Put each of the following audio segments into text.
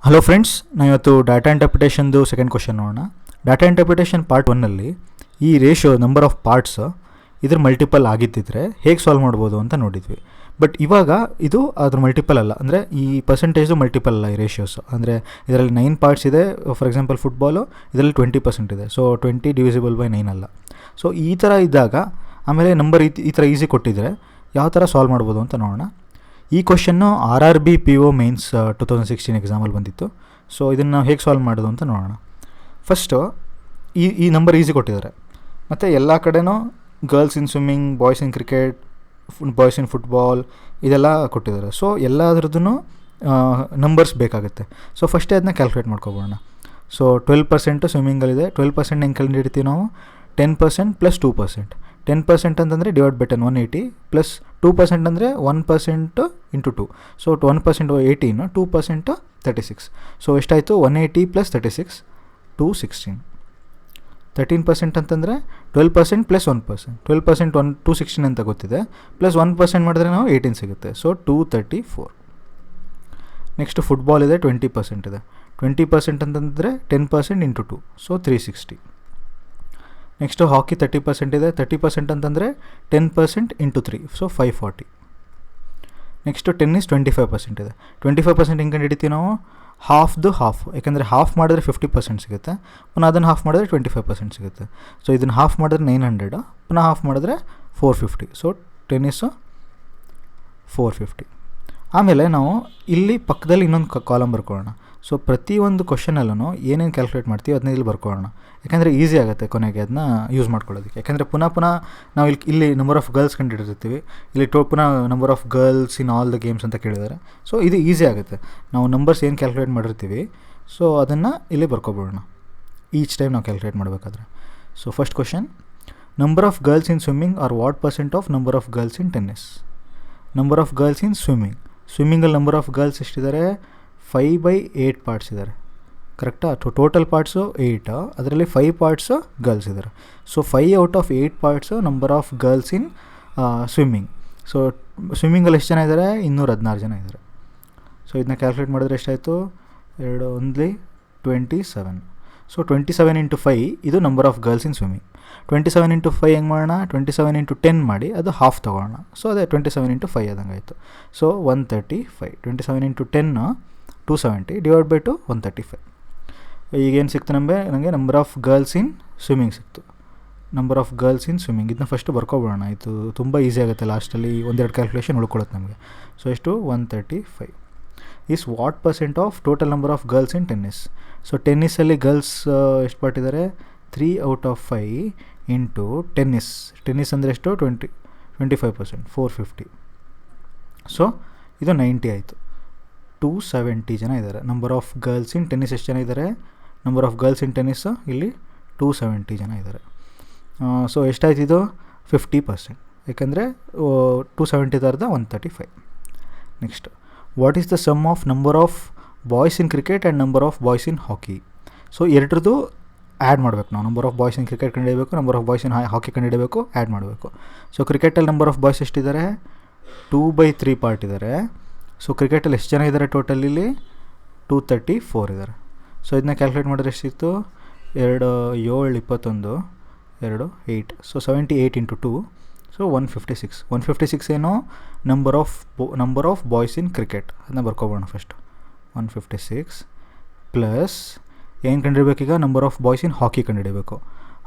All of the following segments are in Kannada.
ಹಲೋ ಫ್ರೆಂಡ್ಸ್, ನಾವು ಇವತ್ತು ಡಾಟಾ ಇಂಟರ್ಪ್ರಿಟೇಷನ್ದು ಸೆಕೆಂಡ್ ಕ್ವಶನ್ ನೋಡೋಣ. ಡಾಟಾ ಇಂಟರ್ಪ್ರಿಟೇಷನ್ ಪಾರ್ಟ್ 1ನಲ್ಲಿ ಈ ರೇಷಿಯೋ ನಂಬರ್ ಆಫ್ ಪಾರ್ಟ್ಸ್ ಇದ್ರ ಮಲ್ಟಿಪಲ್ ಆಗಿದ್ದಿದ್ರೆ ಹೇಗೆ ಸಾಲ್ವ್ ಮಾಡ್ಬೋದು ಅಂತ ನೋಡಿದ್ವಿ. ಬಟ್ ಇವಾಗ ಇದು ಅದ್ರ ಮಲ್ಟಿಪಲ್ ಅಲ್ಲ, ಅಂದರೆ ಈ ಪರ್ಸೆಂಟೇಜು ಮಲ್ಟಿಪಲ್ ಅಲ್ಲ ಈ ರೇಷಿಯೋಸ್. ಅಂದರೆ ಇದರಲ್ಲಿ 9 ಪಾರ್ಟ್ಸ್ ಇದೆ. ಫಾರ್ ಎಕ್ಸಾಂಪಲ್ ಫುಟ್ಬಾಲು ಇದರಲ್ಲಿ 20% ಇದೆ. ಸೊ 20 ಡಿವಿಸಿಬಲ್ ಬೈ 9 ಅಲ್ಲ. ಸೊ ಈ ಥರ ಇದ್ದಾಗ ಆಮೇಲೆ ನಂಬರ್ ಈ ಥರ ಈಸಿ ಕೊಟ್ಟಿದ್ರೆ ಯಾವ ಥರ ಸಾಲ್ವ್ ಮಾಡ್ಬೋದು ಅಂತ ನೋಡೋಣ. ಈ ಕ್ವಶನ್ನು RRB PO ಮೇನ್ಸ್ 2016 ಎಕ್ಸಾಮಲ್ಲಿ ಬಂದಿತ್ತು. ಸೊ ಇದನ್ನು ಹೇಗೆ ಸಾಲ್ವ್ ಮಾಡೋದು ಅಂತ ನೋಡೋಣ. ಫಸ್ಟು ಈ ನಂಬರ್ ಈಸಿ ಕೊಟ್ಟಿದ್ದಾರೆ, ಮತ್ತು ಎಲ್ಲ ಕಡೆನೂ girls in swimming, boys in cricket, boys in football ಇದೆಲ್ಲ ಕೊಟ್ಟಿದ್ದಾರೆ. ಸೊ ಎಲ್ಲದ್ರದ್ದು ನಂಬರ್ಸ್ ಬೇಕಾಗುತ್ತೆ. ಸೊ ಫಸ್ಟೇ ಅದನ್ನ ಕ್ಯಾಲ್ಕುಲೇಟ್ ಮಾಡ್ಕೊಬೋಣ. ಸೊ 12% ಸ್ವಿಮ್ಮಿಂಗಲ್ಲಿದೆ. 12% ಹೆಂಗೆ ಕಂಡುಹಿಡಿತೀವಿ ನಾವು? 10% + 2%. 10% ಅಂತಂದರೆ ಡಿವೈಡ್ ಬೈ 10 180, ಪ್ಲಸ್ 2% ಅಂದರೆ 1% ಇಂಟು 2. ಸೊ 1% 18, 2% 36. ಸೊ ಎಷ್ಟಾಯಿತು? 180 + 36 216. 13% ಅಂತಂದರೆ 12% + 1%. 12% 216 ಅಂತ ಗೊತ್ತಿದೆ, ಪ್ಲಸ್ 1% ಮಾಡಿದ್ರೆ ನಾವು 18 ಸಿಗುತ್ತೆ. ಸೊ 234. ನೆಕ್ಸ್ಟ್ ಫುಟ್ಬಾಲ್ ಇದೆ, 20% ಇದೆ. 20% ಅಂತಂದರೆ 10% ಇಂಟು 2, ಸೊ 360. ನೆಕ್ಸ್ಟು ಹಾಕಿ 30% ಇದೆ. 30% ಅಂತಂದರೆ 10% ಇಂಟು 3, ಸೊ 540. ನೆಕ್ಸ್ಟು ಟೆನ್ನಿಸ್ 25% ಇದೆ. 25% ಹೆಂಗೆ ಹಿಡಿತೀವಿ ನಾವು? ಹಾಫ್ದು ಹಾಫ್, ಯಾಕೆಂದರೆ ಹಾಫ್ ಮಾಡಿದ್ರೆ 50% ಸಿಗುತ್ತೆ, ಪುನಃ ಅದನ್ನು ಹಾಫ್ ಮಾಡಿದ್ರೆ 25% ಸಿಗುತ್ತೆ. ಸೊ ಇದನ್ನು ಹಾಫ್ ಮಾಡಿದ್ರೆ 900, ಪುನಃ ಹಾಫ್ ಮಾಡಿದ್ರೆ 450. So tennis 450. ಆಮೇಲೆ ನಾವು ಇಲ್ಲಿ ಪಕ್ಕದಲ್ಲಿ ಇನ್ನೊಂದು ಕಾಲಮ್ ಬರ್ಕೊಳ್ಳೋಣ. ಸೊ ಪ್ರತಿಯೊಂದು ಕ್ವಶನಲ್ಲೂ ಏನೇನು ಕ್ಯಾಲ್ಕುಲೇಟ್ ಮಾಡ್ತೀವಿ ಅದನ್ನ ಇಲ್ಲಿ ಬರ್ಕೊಳ್ಳೋಣ, ಯಾಕೆಂದರೆ ಈಸಿ ಆಗುತ್ತೆ ಕೊನೆಗೆ ಅದನ್ನ ಯೂಸ್ ಮಾಡ್ಕೊಳ್ಳೋದಕ್ಕೆ. ಯಾಕೆಂದರೆ ಪುನಃ ನಾವು ಇಲ್ಲಿ ನಂಬರ್ ಆಫ್ ಗರ್ಲ್ಸ್ ಕಂಡುಹಿಡಿದಿರ್ತೀವಿ, ಇಲ್ಲಿ ಪುನಃ number of girls in all the games ಅಂತ ಕೇಳಿದ್ದಾರೆ. ಸೊ ಇದು ಈಸಿ ಆಗುತ್ತೆ. ನಾವು ನಂಬರ್ಸ್ ಏನು ಕ್ಯಾಲ್ಕುಲೇಟ್ ಮಾಡಿರ್ತೀವಿ, ಸೊ ಅದನ್ನು ಇಲ್ಲಿ ಬರ್ಕೊಬಿಡೋಣ ಈಚ್ ಟೈಮ್ ನಾವು ಕ್ಯಾಲ್ಕುಲೇಟ್ ಮಾಡಬೇಕಾದ್ರೆ. So first question, number of girls in swimming are what % of number of girls in tennis? Number of girls in ಸ್ವಿಮ್ಮಿಂಗಲ್ಲಿ ನಂಬರ್ ಆಫ್ ಗರ್ಲ್ಸ್ ಎಷ್ಟಿದ್ದಾರೆ? 5/8 ಪಾರ್ಟ್ಸ್ ಇದ್ದಾರೆ. ಕರೆಕ್ಟಾ? ಟೋಟಲ್ ಪಾರ್ಟ್ಸು 8, ಅದರಲ್ಲಿ 5 ಪಾರ್ಟ್ಸು ಗರ್ಲ್ಸ್ ಇದ್ದಾರೆ. So 5 out of 8 parts number of girls in swimming. So ಸ್ವಿಮ್ಮಿಂಗಲ್ಲಿ ಎಷ್ಟು ಜನ ಇದ್ದಾರೆ? 216 ಜನ ಇದ್ದಾರೆ. ಸೊ ಇದನ್ನ ಕ್ಯಾಲ್ಕುಲೇಟ್ ಮಾಡಿದ್ರೆ ಎಷ್ಟಾಯಿತು? 2 1 27. ಸೊ 27 ಇಂಟು 5 ಇದು number of girls in swimming. 27 into 5 ಹೆಂಗೆ ಮಾಡೋಣ? 27 ಇಂಟು 10 ಮಾಡಿ ಅದು ಹಾಫ್ ತೊಗೊಳ್ಳೋಣ. ಸೊ ಅದೇ 27 ಇಂಟು 5 ಆದಂಗೆ ಆಯಿತು. ಸೊ 135. 27 into 10 270 divide by 2 135. ಈಗೇನು ಸಿಕ್ತು ನನಗೆ number of girls in swimming ಸಿಕ್ತು. Number of girls in swimming ಇದನ್ನ ಫಸ್ಟ್ ಬರ್ಕೊಬಿಡೋಣ. ಇದು ತುಂಬ ಈಸಿ ಆಗುತ್ತೆ, ಲಾಸ್ಟಲ್ಲಿ ಒಂದೆರಡು ಕ್ಯಾಲ್ಕುಲೇಷನ್ ಉಳ್ಕೊಳ್ಳುತ್ತೆ ನಮಗೆ. ಸೊ ಎಷ್ಟು? 135 is what % of total number of girls in tennis? So ಟೆನ್ನಿಸಲ್ಲಿ ಗರ್ಲ್ಸ್ ಎಷ್ಟು ಪಾರ್ಟ್ ಇದ್ದಾರೆ? 3 ಔಟ್ ಆಫ್ 5 ಇಂಟು ಟೆನ್ನಿಸ್ ಅಂದರೆ ಎಷ್ಟು? 25%, 450. ಸೊ ಇದು 90 ಆಯಿತು. 270 ಜನ ಇದ್ದಾರೆ. Number of girls in tennis ಎಷ್ಟು ಜನ ಇದ್ದಾರೆ? Number of girls in tennis ಇಲ್ಲಿ 270 ಜನ ಇದ್ದಾರೆ. ಸೊ ಎಷ್ಟಾಯ್ತು ಇದು? 50%, ಯಾಕೆಂದರೆ 270 ಥರದ 135. Next, what is the sum of number of boys in cricket and number of boys in hockey? So ಎರಡರದ್ದು ಆ್ಯಡ್ ಮಾಡಬೇಕು ನಾವು. Number of boys in cricket ಕಂಡುಹಿಡಬೇಕು, number of boys in hockey ಕಂಡುಹಿಡಬೇಕು, ಆ್ಯಡ್ ಮಾಡಬೇಕು. ಸೊ ಕ್ರಿಕೆಟಲ್ಲಿ ನಂಬರ್ ಆಫ್ ಬಾಯ್ಸ್ ಎಷ್ಟಿದ್ದಾರೆ? 2/3 ಪಾರ್ಟ್ ಇದ್ದಾರೆ. ಸೊ ಕ್ರಿಕೆಟಲ್ಲಿ ಎಷ್ಟು ಜನ ಇದ್ದಾರೆ ಟೋಟಲ್? ಇಲ್ಲಿ 234 ಇದ್ದಾರೆ. ಸೊ ಇದನ್ನ ಕ್ಯಾಲ್ಕುಲೇಟ್ ಮಾಡಿದ್ರೆ ಎಷ್ಟಿತ್ತು? 2 7 21 2 8. So 78 into 2, so 156. 156 ಏನು? Number of boys in cricket. ಅದನ್ನ ಬರ್ಕೊಬೋಣ ಫಸ್ಟ್. 156 ಪ್ಲಸ್ ಏನು ಕಂಡುಹಿಡಬೇಕೀಗ? Number of boys in hockey ಕಂಡುಹಿಡಬೇಕು.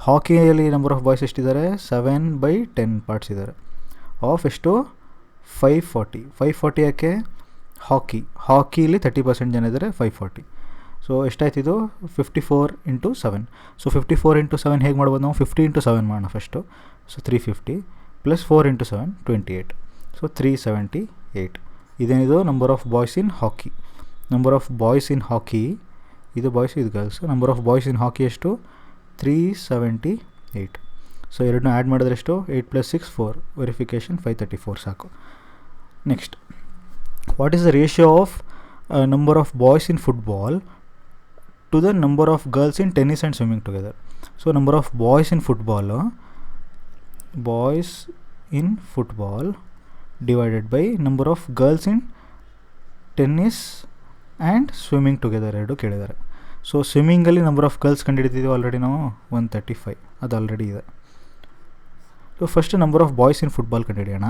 ಹಾಕಿಯಲ್ಲಿ ನಂಬರ್ ಆಫ್ ಬಾಯ್ಸ್ ಎಷ್ಟಿದ್ದಾರೆ? 7/10 ಪಾರ್ಟ್ಸ್ ಇದ್ದಾರೆ. ಆಫ್ ಎಷ್ಟು? 540. 540 ಯಾಕೆ? ಹಾಕಿಲಿ 30% ಜನ ಇದ್ದಾರೆ, 540. ಸೊ ಎಷ್ಟಾಯ್ತಿದು? 54 ಇಂಟು 7. ಸೊ 54 ಇಂಟು 7 ಹೇಗೆ ಮಾಡ್ಬೋದು ನಾವು? 50 ಇಂಟು 7 ಮಾಡೋಣ first. So 350 plus 4 into 7 28. So 378. ಇದೇನಿದು? Number of boys in hockey. Number of boys in hockey, ಇದು ಬಾಯ್ಸ್ ಇದು girls. Number of boys in hockey ಎಷ್ಟು? 378. ಸೊ ಎರಡನ್ನೂ ಆ್ಯಡ್ ಮಾಡಿದ್ರೆ ಎಷ್ಟು? 8 + 6 4. ವೆರಿಫಿಕೇಷನ್ 534 ಸಾಕು. Next, what is the ratio of number of boys in football to the number of girls in tennis and swimming together? So number of boys in football divided by number of girls in tennis and swimming together ಎರಡು ಕೇಳಿದ್ದಾರೆ. ಸೊ ಸ್ವಿಮ್ಮಿಂಗಲ್ಲಿ ನಂಬರ್ ಆಫ್ ಗರ್ಲ್ಸ್ ಕಂಡುಹಿಡಿದಿದ್ದೀವಿ ಆಲ್ರೆಡಿ ನಾವು 135, ಅದು ಆಲ್ರೆಡಿ ಇದೆ. So first number of boys in football ಕಂಡುಹಿಡಿಯೋಣ.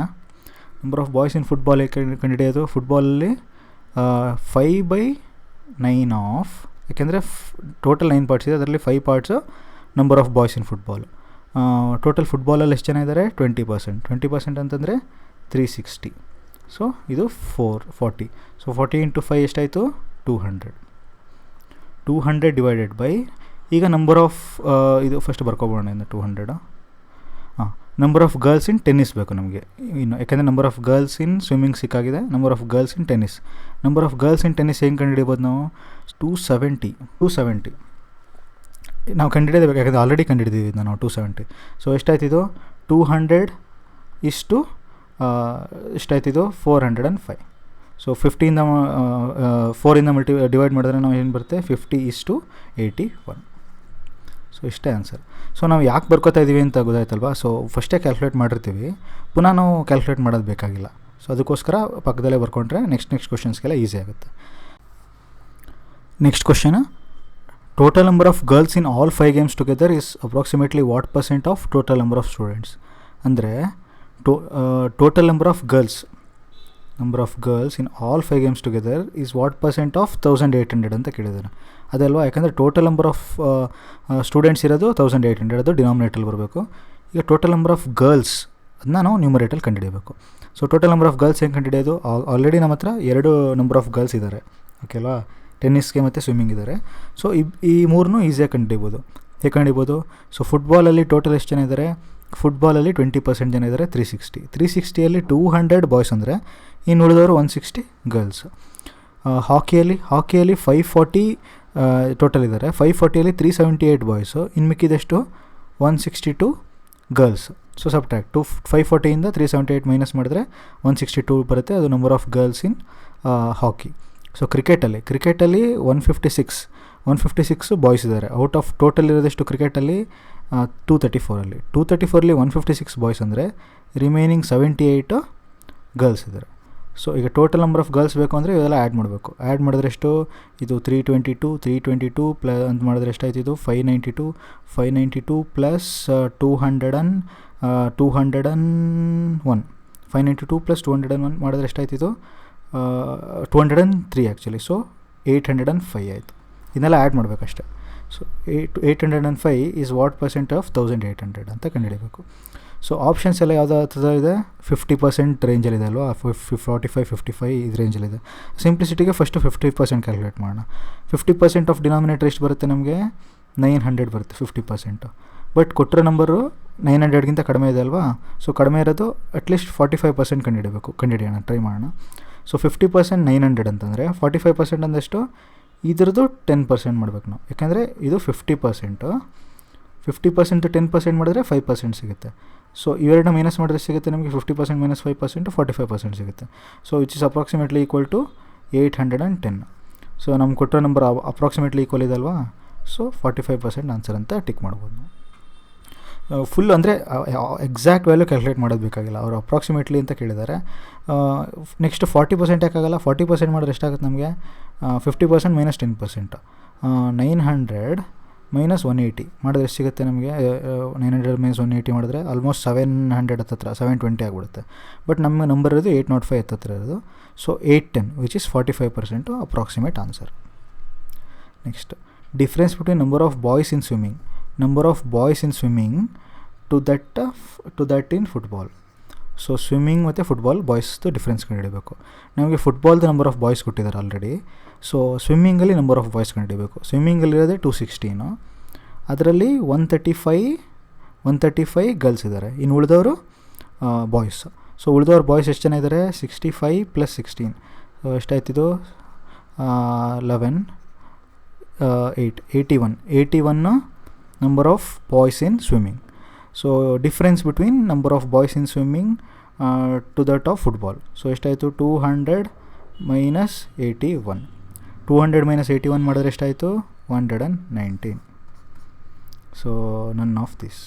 Number of boys in football ಕಂಡುಹಿಡಿಯೋದು, ಫುಟ್ಬಾಲಲ್ಲಿ 5/9 ಆಫ್, ಯಾಕೆಂದರೆ ಟೋಟಲ್ 9 ಪಾರ್ಟ್ಸ್ ಇದೆ, ಅದರಲ್ಲಿ 5 parts number of boys in football. Total ಫುಟ್ಬಾಲಲ್ಲಿ ಎಷ್ಟು ಜನ ಇದ್ದಾರೆ? 20%. 20% ಅಂತಂದರೆ 360. ಸೊ ಇದು 40. ಸೊ 40 × 5 ಎಷ್ಟಾಯಿತು? 200. 200 ಡಿವೈಡೆಡ್ ಬೈ, ಈಗ ನಂಬರ್ ಆಫ್ ಇದು ಫಸ್ಟ್ ಬರ್ಕೊಬೋಣ ಇಂದ 200. Number of girls in tennis ಬೇಕು ನಮಗೆ ಇನ್ನು, ಯಾಕೆಂದರೆ number of girls in swimming ಸಿಕ್ಕಾಗಿದೆ. Number of girls in tennis, number of girls in tennis ಹೆಂಗೆ ಕಂಡುಹಿಡಿಬೋದು ನಾವು? 270 ನಾವು ಕಂಡುಹಿಡಿಯಬೇಕು, ಯಾಕಂದರೆ ಆಲ್ರೆಡಿ ಕಂಡುಹಿಡಿದೀವಿ ನಾವು 270. ಸೊ ಎಷ್ಟಾಯ್ತಿದು? 200 ಇಷ್ಟು ಎಷ್ಟಾಯ್ತಿದು? 405. ಸೊ 50ಇಂದ 4ಇಂದ ಡಿವೈಡ್ ಮಾಡಿದ್ರೆ ನಾವು ಏನು ಬರುತ್ತೆ? 50:81. ಸೊ ಇಷ್ಟೇ ಆನ್ಸರ್. ಸೊ ನಾವು ಯಾಕೆ ಬರ್ಕೋತಾ ಇದ್ದೀವಿ ಅಂತ ಗೊತ್ತಾಯ್ತಲ್ವಾ? ಸೊ ಫಸ್ಟೇ ಕ್ಯಾಲ್ಕುಲೇಟ್ ಮಾಡಿರ್ತೀವಿ, ಪುನಃ ನಾವು ಕ್ಯಾಲ್ಕುಲೇಟ್ ಮಾಡೋದು ಬೇಕಾಗಿಲ್ಲ. ಸೊ ಅದಕ್ಕೋಸ್ಕರ ಪಕ್ಕದಲ್ಲೇ ಬರ್ಕೊಂಡ್ರೆ ನೆಕ್ಸ್ಟ್ ಕ್ವಶನ್ಸ್ಗೆಲ್ಲ ಈಸಿ ಆಗುತ್ತೆ. Next question, total number of girls in all 5 games together is approximately what % of total number of students? ಅಂದರೆ total number of girls in all 5 games together is what % of 1800 ಅಂತ ಕೇಳಿದ್ದಾರೆ. ಅದಲ್ವಾ, ಯಾಕಂದರೆ ಟೋಟಲ್ ನಂಬರ್ ಆಫ್ ಸ್ಟೂಡೆಂಟ್ಸ್ ಇರೋದು 1800, ಅದು ಡಿನಾಮಿನೇಟಲ್ಲಿ ಬರಬೇಕು. ಈಗ ಟೋಟಲ್ ನಂಬರ್ ಆಫ್ ಗರ್ಲ್ಸ್ ಅದನ್ನ ನಾವು ನ್ಯೂಮರೇಟಲ್ಲಿ ಕಂಡುಹಿಡಿಯಬೇಕು. So total number of girls ಹೆಂಗೆ ಕಂಡುಹಿಡಿಯೋದು? ಆಲ್ರೆಡಿ ನಮ್ಮ ಹತ್ರ 2 ನಂಬರ್ ಆಫ್ ಗರ್ಲ್ಸ್ ಇದ್ದಾರೆ, ಓಕೆ ಅಲ್ವಾ? ಟೆನ್ನಿಸ್ಗೆ ಮತ್ತು ಸ್ವಿಮ್ಮಿಂಗ್ ಇದ್ದಾರೆ. ಸೊ ಈ ಮೂರನ್ನೂ ಈಸಿಯಾಗಿ ಕಂಡುಹಿಡಿಬೋದು. ಹೇಗೆ ಕಂಡುಹಿಡಿಬೋದು? ಸೊ ಫುಟ್ಬಾಲಲ್ಲಿ ಟೋಟಲ್ ಎಷ್ಟು ಜನ ಇದ್ದಾರೆ? ಫುಟ್ಬಾಲಲ್ಲಿ 20% ಜನ ಇದ್ದಾರೆ, 360. 360ಯಲ್ಲಿ 200 ಬಾಯ್ಸ್ ಅಂದರೆ ಇನ್ನು ಉಳಿದವರು 160 ಗರ್ಲ್ಸ್. ಹಾಕಿಯಲ್ಲಿ 540 ಟೋಟಲ್ ಇದ್ದಾರೆ. 540ಯಲ್ಲಿ 378 ಬಾಯ್ಸು, ಇನ್ನು ಮಿಕ್ಕಿದಷ್ಟು 162 ಗರ್ಲ್ಸ್. ಸೊ ಸಬ್ಟ್ರಾಕ್ಟ್ 540ಇಂದ 378 ಮೈನಸ್ ಮಾಡಿದ್ರೆ 162 ಬರುತ್ತೆ, ಅದು number of girls in hockey. So ಕ್ರಿಕೆಟಲ್ಲಿ 156 ಬಾಯ್ಸ್ ಇದ್ದಾರೆ. ಔಟ್ ಆಫ್ ಟೋಟಲ್ ಇರೋದಷ್ಟು ಕ್ರಿಕೆಟಲ್ಲಿ 234ರಲ್ಲಿ 156 ಬಾಯ್ಸ್ ಅಂದರೆ ರಿಮೈನಿಂಗ್ 78 ಗರ್ಲ್ಸ್ ಇದ್ದಾರೆ. ಸೊ ಈಗ ಟೋಟಲ್ ನಂಬರ್ ಆಫ್ ಗರ್ಲ್ಸ್ ಬೇಕು ಅಂದರೆ ಇವೆಲ್ಲ ಆ್ಯಡ್ ಮಾಡಬೇಕು. ಆ್ಯಡ್ ಮಾಡಿದ್ರೆ ಎಷ್ಟು? ಇದು 322 ಪ್ಲಸ್ ಅಂತ ಮಾಡಿದ್ರೆ ಎಷ್ಟಾಯ್ತು? ಇದು 592 ಪ್ಲಸ್ 201 592 ಪ್ಲಸ್ 201 ಮಾಡಿದ್ರೆ ಎಷ್ಟಾಯ್ತು? ಇದು 203 ಆ್ಯಕ್ಚುಲಿ. ಸೊ 805 ಆಯಿತು. ಇದನ್ನೆಲ್ಲ ಆ್ಯಡ್ ಮಾಡಬೇಕಷ್ಟೆ. ಸೊ 805 ಈಸ್ ವಾಟ್ % ಆಫ್ 1800 ಅಂತ ಕಂಡುಹಿಡಬೇಕು. ಸೊ ಆಪ್ಷನ್ಸ್ ಎಲ್ಲ ಯಾವುದಾದ್ರು ಇದೆ? 50% ರೇಂಜಲ್ಲಿದೆ ಅಲ್ವಾ? 45-55 ಇದು ರೇಂಜಲ್ಲಿದೆ. ಸಿಂಪ್ಲಿಸಿಟಿಗೆ ಫಸ್ಟು 50% ಕ್ಯಾಲ್ಕುಲೇಟ್ ಮಾಡೋಣ. 50% ಆಫ್ ಡಿನಾಮಿನೇಟರ್ ಎಷ್ಟು ಬರುತ್ತೆ ನಮಗೆ? 900 ಬರುತ್ತೆ 50%. ಬಟ್ ಕೊಟ್ಟಿರೋ ನಂಬರು 900ಗಿಂತ ಕಡಿಮೆ ಇದೆ ಅಲ್ವಾ? ಸೊ ಕಡಿಮೆ ಇರೋದು ಅಟ್ಲೀಸ್ಟ್ 45% ಕಂಡುಹಿಡಿಯೋಣ, ಟ್ರೈ ಮಾಡೋಣ. ಸೊ 50% 900 ಅಂತಂದರೆ 45% ಅಂದಷ್ಟು ಇದ್ರದ್ದು 10% ಮಾಡಬೇಕು ನಾವು, ಯಾಕೆಂದರೆ ಇದು 50%. 50% 10% ಮಾಡಿದ್ರೆ 5% ಸಿಗುತ್ತೆ. ಸೊ ಇವೆರಡನ್ನ ಮೈನಸ್ ಮಾಡಿದ್ರೆ ಸಿಗುತ್ತೆ ನಮಗೆ 50% ಮೈನಸ್ 5% 45% ಸಿಗುತ್ತೆ. So which is approximately equal to 810. So ನಮ್ಗೆ ಕೊಟ್ಟಿರೋ ನಂಬರ್ ಅಪ್ರಾಕ್ಸಿಮೇಟ್ಲಿ ಈಕ್ವಲ್ ಇದೆ ಅಲ್ವಾ? ಸೊ 45% ಆನ್ಸರ್ ಅಂತ ಟಿಕ್ ಮಾಡ್ಬೋದು ನಾವು. ಫುಲ್ ಅಂದರೆ ಎಕ್ಸಾಕ್ಟ್ ವ್ಯಾಲ್ಯೂ ಕ್ಯಾಲ್ಕುಲೇಟ್ ಮಾಡೋದು ಬೇಕಾಗಿಲ್ಲ, ಅವರು ಅಪ್ರಾಕ್ಸಿಮೇಟ್ಲಿ ಅಂತ ಕೇಳಿದ್ದಾರೆ. ನೆಕ್ಸ್ಟ್ 40% ಯಾಕಾಗಲ್ಲ? 40% ಮಾಡಿದ್ರೆ ಎಷ್ಟಾಗುತ್ತೆ ನಮಗೆ? 50% ಮೈನಸ್ 10%. 900 ಮೈನಸ್ 180 ಮಾಡಿದ್ರೆ ಎಷ್ಟು ಸಿಗುತ್ತೆ ನಮಗೆ? 900 ಮೈನಸ್ 180 ಮಾಡಿದ್ರೆ ಆಲ್ಮೋಸ್ಟ್ 700 ಹತ್ತಿರ 720 ಆಗಿಬಿಡುತ್ತೆ. ಬಟ್ ನಮ್ಮ ನಂಬರ್ ಇರೋದು 805 ಹತ್ತಿರ ಇರೋದು. So 810 which is 45% approximate answer. Next, difference between number of boys in swimming to that in football. So swimming ಮತ್ತು ಫುಟ್ಬಾಲ್ ಬಾಯ್ಸ್ದು ಡಿಫ್ರೆನ್ಸ್ ಕಂಡುಹಿಡಬೇಕು. ನಮಗೆ ಫುಟ್ಬಾಲ್ದು ನಂಬರ್ ಆಫ್ ಬಾಯ್ಸ್ ಕೊಟ್ಟಿದ್ದಾರೆ ಆಲ್ರೆಡಿ. ಸೊ ಸ್ವಿಮ್ಮಿಂಗಲ್ಲಿ ನಂಬರ್ ಆಫ್ ಬಾಯ್ಸ್ ಕಂಡುಹಿಡಬೇಕು. ಸ್ವಿಮ್ಮಿಂಗಲ್ಲಿರೋದೇ 216, ಅದರಲ್ಲಿ 135 ಗರ್ಲ್ಸ್ ಇದ್ದಾರೆ, ಇನ್ನು ಉಳಿದವರು ಬಾಯ್ಸ್. ಸೊ ಉಳಿದವ್ರು ಬಾಯ್ಸ್ ಎಷ್ಟು ಜನ ಇದ್ದಾರೆ? 65 + 16. ಸೊ ಎಷ್ಟಾಯ್ತಿದು? 11 8 81 number of boys in swimming. So difference between number of boys in swimming to that of football. So ಎಷ್ಟಾಯಿತು? 200 ಮೈನಸ್ 81. 200 ಮೈನಸ್ 81 ಮಾಡಿದ್ರೆ ಎಷ್ಟಾಯಿತು? 119. So none of this.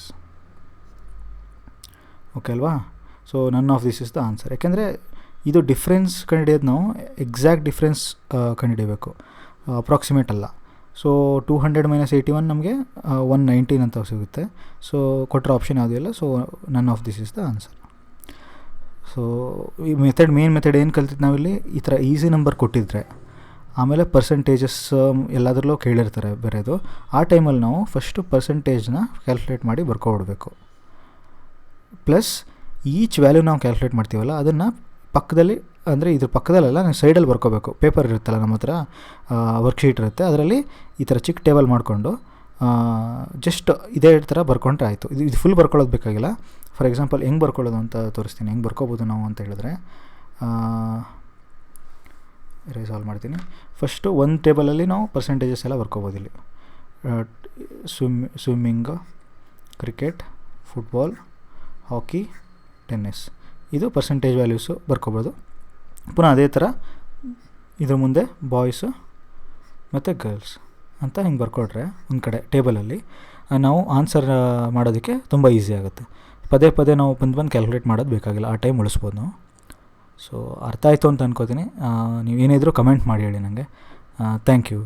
Okay ಅಲ್ವಾ? So none of this is the answer. ಯಾಕೆಂದರೆ ಇದು ಡಿಫ್ರೆನ್ಸ್ ಕಂಡುಹಿಡಿಯೋದು ನಾವು ಎಕ್ಸಾಕ್ಟ್ ಡಿಫ್ರೆನ್ಸ್ ಕಂಡುಹಿಡಿಯಬೇಕು, ಅಪ್ರಾಕ್ಸಿಮೇಟ್ ಅಲ್ಲ. ಸೊ 200 - 81 ನಮಗೆ 119 ಅಂತ ಸಿಗುತ್ತೆ. ಸೊ ಕೊಟ್ಟರೆ ಆಪ್ಷನ್ ಯಾವುದೂ ಇಲ್ಲ, so none of this is the answer. So ಈ ಮೇನ್ ಮೆಥಡ್ ಏನು ಕಲ್ತಿದ್ದು ನಾವಿಲ್ಲಿ, ಈ ಥರ ಈಸಿ ನಂಬರ್ ಕೊಟ್ಟಿದ್ರೆ ಆಮೇಲೆ ಪರ್ಸೆಂಟೇಜಸ್ ಎಲ್ಲದರಲ್ಲೂ ಕೇಳಿರ್ತಾರೆ ಬೇರೆದು, ಆ ಟೈಮಲ್ಲಿ ನಾವು ಫಸ್ಟು ಪರ್ಸೆಂಟೇಜ್ನ ಕ್ಯಾಲ್ಕುಲೇಟ್ ಮಾಡಿ ಬರ್ಕೊಬಿಡ್ಬೇಕು. ಪ್ಲಸ್ ಈಚ್ ವ್ಯಾಲ್ಯೂ ನಾವು ಕ್ಯಾಲ್ಕುಲೇಟ್ ಮಾಡ್ತೀವಲ್ಲ ಅದನ್ನು ಪಕ್ಕದಲ್ಲಿ, ಅಂದರೆ ಇದ್ರ ಪಕ್ಕದಲ್ಲೆಲ್ಲ ನಾವು ಸೈಡಲ್ಲಿ ಬರ್ಕೋಬೇಕು. ಪೇಪರ್ ಇರುತ್ತಲ್ಲ ನಮ್ಮ ಹತ್ರ, ವರ್ಕ್ಶೀಟ್ ಇರುತ್ತೆ, ಅದರಲ್ಲಿ ಈ ಥರ ಚಿಕ್ಕ ಟೇಬಲ್ ಮಾಡಿಕೊಂಡು ಜಸ್ಟ್ ಇದೇ ಥರ ಬರ್ಕೊಂಡ್ರೆ ಆಯಿತು. ಇದು ಫುಲ್ ಬರ್ಕೊಳ್ಳೋದು ಬೇಕಾಗಿಲ್ಲ. ಫಾರ್ ಎಕ್ಸಾಂಪಲ್ ಹೆಂಗೆ ಬರ್ಕೊಳ್ಳೋದು ಅಂತ ತೋರಿಸ್ತೀನಿ, ಹೆಂಗೆ ಬರ್ಕೋಬೋದು ನಾವು ಅಂತ ಹೇಳಿದ್ರೆ ಸಾಲ್ವ್ ಮಾಡ್ತೀನಿ. ಫಸ್ಟು ಒಂದು ಟೇಬಲಲ್ಲಿ ನಾವು ಪರ್ಸೆಂಟೇಜಸ್ ಎಲ್ಲ ಬರ್ಕೋಬೋದು. ಇಲ್ಲಿ ಸ್ವಿಮ್ಮಿಂಗ್, ಕ್ರಿಕೆಟ್, ಫುಟ್ಬಾಲ್, ಹಾಕಿ, ಟೆನ್ನಿಸ್, ಇದು ಪರ್ಸೆಂಟೇಜ್ ವ್ಯಾಲ್ಯೂಸು ಬರ್ಕೋಬೋದು. ಪುನಃ ಅದೇ ಥರ ಇದ್ರ ಮುಂದೆ ಬಾಯ್ಸು ಮತ್ತು ಗರ್ಲ್ಸ್ ಅಂತ ಹಿಂಗೆ ಬರ್ಕೊಟ್ರೆ ಒಂದು ಕಡೆ ಟೇಬಲಲ್ಲಿ ನಾವು ಆನ್ಸರ್ ಮಾಡೋದಕ್ಕೆ ತುಂಬ ಈಸಿ ಆಗುತ್ತೆ. ಪದೇ ಪದೇ ನಾವು ಬಂದು ಕ್ಯಾಲ್ಕುಲೇಟ್ ಮಾಡೋದು ಬೇಕಾಗಿಲ್ಲ, ಆ ಟೈಮ್ ಉಳಿಸ್ಬೋದು ನಾವು. ಸೊ ಅರ್ಥ ಆಯಿತು ಅಂತ ಅನ್ಕೋತೀನಿ. ನೀವು ಏನಿದ್ರು ಕಮೆಂಟ್ ಮಾಡಿ ಹೇಳಿ ನನಗೆ. Thank you.